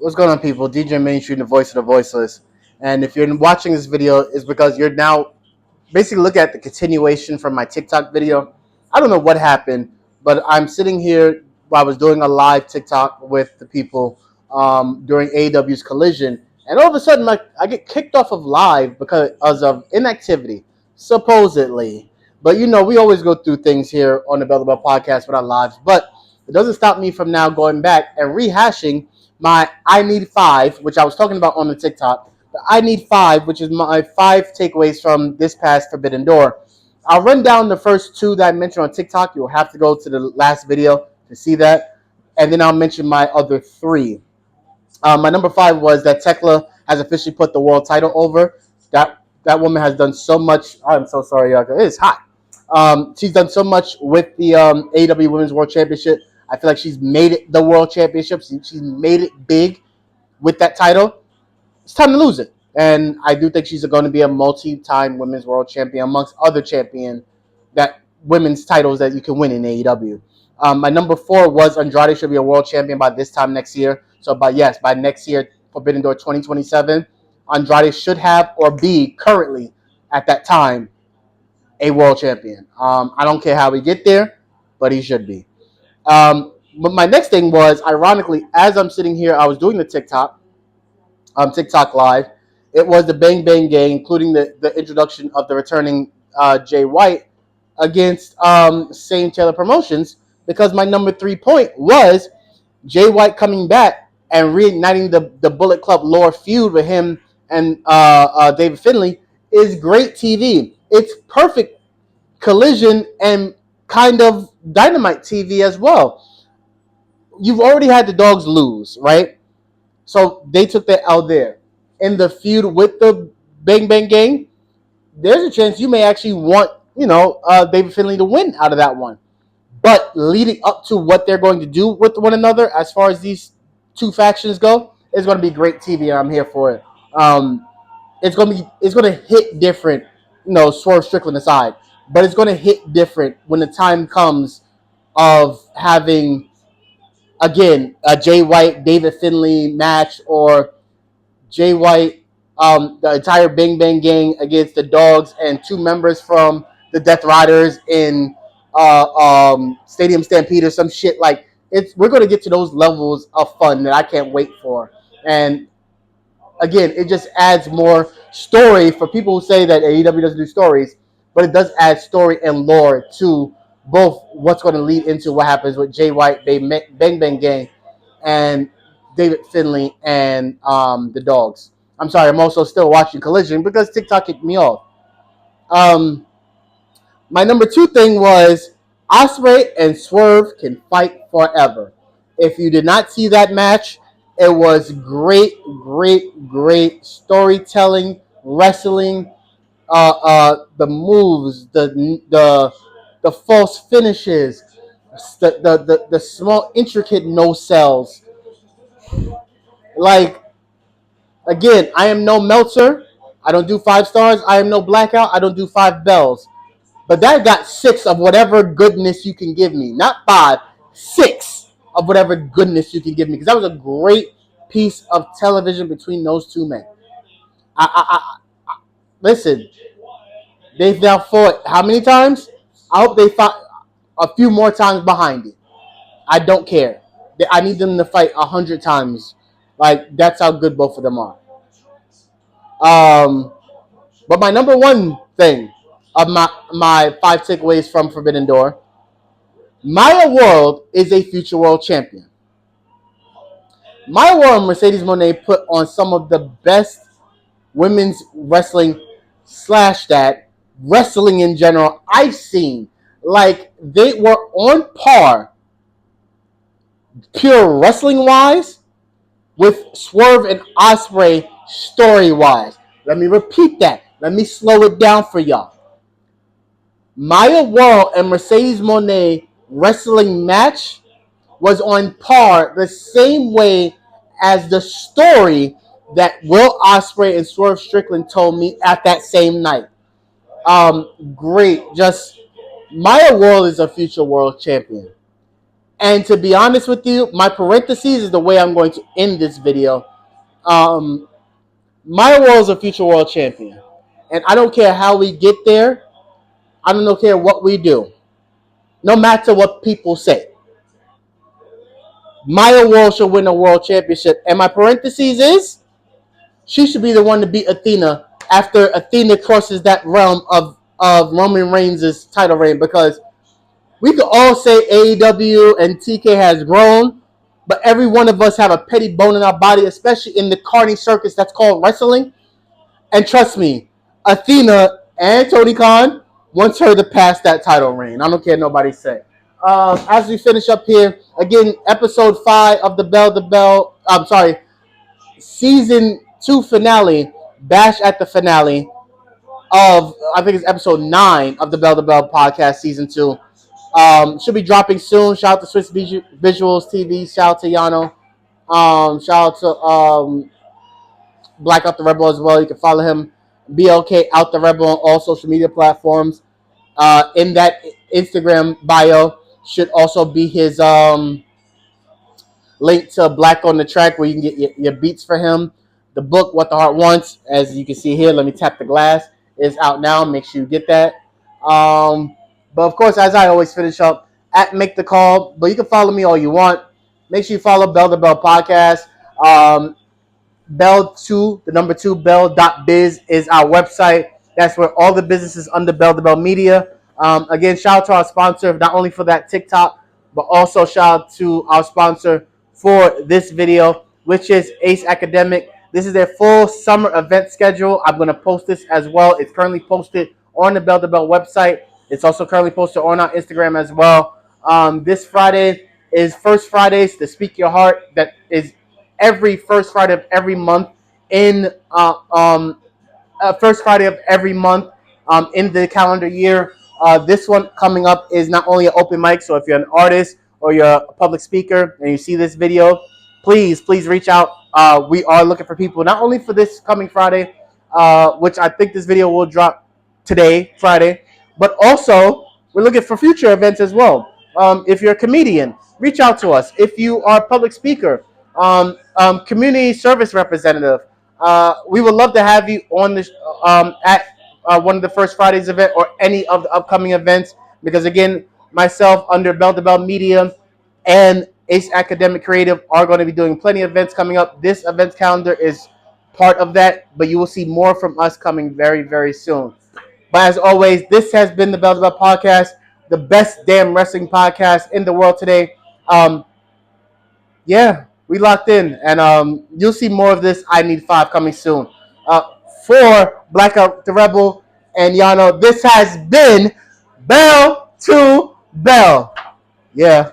What's going on, people? DJ Mainstream, the voice of the voiceless. And if you're watching this video, it's because you're now basically looking at the continuation from my TikTok video. I don't know what happened, but I'm sitting here while I was doing a live TikTok with the people during AEW's Collision, and all of a sudden, I get kicked off of live because of inactivity, supposedly. But we always go through things here on the Bell podcast with our lives, but it doesn't stop me from now going back and rehashing my I Need Five, which I was talking about on the TikTok. The I Need Five, which is my 5 takeaways from this past Forbidden Door. I'll run down the first two that I mentioned on TikTok. You'll have to go to the last video to see that. And then I'll mention my other three. My number 5 was that Tekla has officially put the world title over. That woman has done so much. I'm so sorry, y'all. It is hot. She's done so much with the AEW Women's World Championship. I feel like she's made it the World Championship. She's made it big with that title. It's time to lose it. And I do think she's going to be a multi-time Women's World Champion amongst other women's titles that you can win in AEW. My number 4 was Andrade should be a world champion by this time next year. So by next year, Forbidden Door 2027, Andrade should have or be currently at that time a world champion. I don't care how we get there, but he should be. But my next thing was, ironically, as I'm sitting here, I was doing the TikTok Live. It was the Bang Bang Gang, including the introduction of the returning Jay White against Same Taylor Promotions, because my number 3 point was Jay White coming back and reigniting the Bullet Club lore feud with him and David Finlay is great TV. It's perfect Collision and kind of Dynamite TV as well. You've already had the Dogs lose, right? So they took that L there. In the feud with the Bang Bang Gang, there's a chance you may actually want, David Finlay to win out of that one. But leading up to what they're going to do with one another, as far as these two factions go, it's going to be great TV, and I'm here for it. It's going to hit different, Swerve Strickland aside, but it's going to hit different when the time comes of having, again, a Jay White David Finlay match, or Jay White, the entire Bang Bang Gang against the Dogs and 2 members from the Death Riders in Stadium Stampede or some shit. Like, we're going to get to those levels of fun that I can't wait for. And again, it just adds more story for people who say that AEW doesn't do stories, but it does add story and lore to both what's going to lead into what happens with Jay White, Bang Bang Gang, and David Finlay and the Dogs. I'm sorry, I'm also still watching Collision because TikTok kicked me off. My number 2 thing was Ospreay and Swerve can fight forever. If you did not see that match, it was great storytelling, wrestling, the moves, the false finishes, the small intricate no sells. Like, again, I am no Meltzer. I don't do 5 stars. I am no Blackout. I don't do 5 bells. But that got 6 of whatever goodness you can give me. Not 5, 6 of whatever goodness you can give me. Because that was a great piece of television between those 2 men. Listen, they've now fought how many times? I hope they fought a few more times behind it. I don't care. I need them to fight 100 times. Like, that's how good both of them are. But my number 1 thing of my 5 takeaways from Forbidden Door, Maya World is a future world champion. Maya World and Mercedes Moné put on some of the best women's wrestling / that wrestling in general I've seen. Like, they were on par, pure wrestling wise, with Swerve and Ospreay story wise. Let me repeat that. Let me slow it down for y'all. Maya World and Mercedes Moné wrestling match was on par the same way as the story that Will Ospreay and Swerve Strickland told me at that same night. Great. Just, Maya World is a future world champion. And to be honest with you, my parentheses is the way I'm going to end this video. Um, Maya World is a future world champion. And I don't care how we get there. I don't care what we do. No matter what people say. Maya World should win a world championship. And my parentheses is she should be the one to beat Athena after Athena crosses that realm of Roman Reigns' title reign, because we could all say AEW and TK has grown, but every one of us have a petty bone in our body, especially in the carny circus that's called wrestling. And trust me, Athena and Tony Khan wants her to pass that title reign. I don't care what nobody say. As we finish up here, again, episode 5 of the Bell to Bell, I'm sorry, season 2 finale, Bash at the finale of, I think it's episode 9 of the Bell to Bell podcast, season 2. Should be dropping soon. Shout out to Swiss Visuals TV. Shout out to Yano. Shout out to Blackout the Rebel as well. You can follow him, BLK Out the Rebel, on all social media platforms. In that Instagram bio should also be his link to Black on the Track, where you can get your beats for him. The book, What the Heart Wants, as you can see here, let me tap the glass, is out now. Make sure you get that. But of course, as I always finish up, at Make the Call, but you can follow me all you want. Make sure you follow Bell to Bell Podcast. Bell2, the number 2, bell.biz is our website. That's where all the businesses under Bell to Bell Media. Again, shout out to our sponsor, not only for that TikTok, but also shout out to our sponsor for this video, which is Ace Academic. This is their full summer event schedule. I'm going to post this as well. It's currently posted on the Bell to Bell website. It's also currently posted on our Instagram as well. This Friday is First Fridays to Speak Your Heart. That is every first Friday of every month in first Friday of every month in the calendar year. This one coming up is not only an open mic, so if you're an artist or you're a public speaker and you see this video, please reach out. We are looking for people, not only for this coming Friday, which I think this video will drop today, Friday, but also we're looking for future events as well. If you're a comedian, reach out to us. If you are a public speaker, community service representative, we would love to have you on this at one of the First Fridays event or any of the upcoming events, because again, myself under Bell to Bell Media and Ace Academic Creative are going to be doing plenty of events coming up. This events calendar is part of that, but you will see more from us coming very, very soon. But as always, this has been the Bell to Bell Podcast, the best damn wrestling podcast in the world today. Yeah, we locked in, and you'll see more of this I Need 5 coming soon. For Blackout the Rebel and Yano, this has been Bell to Bell. Yeah.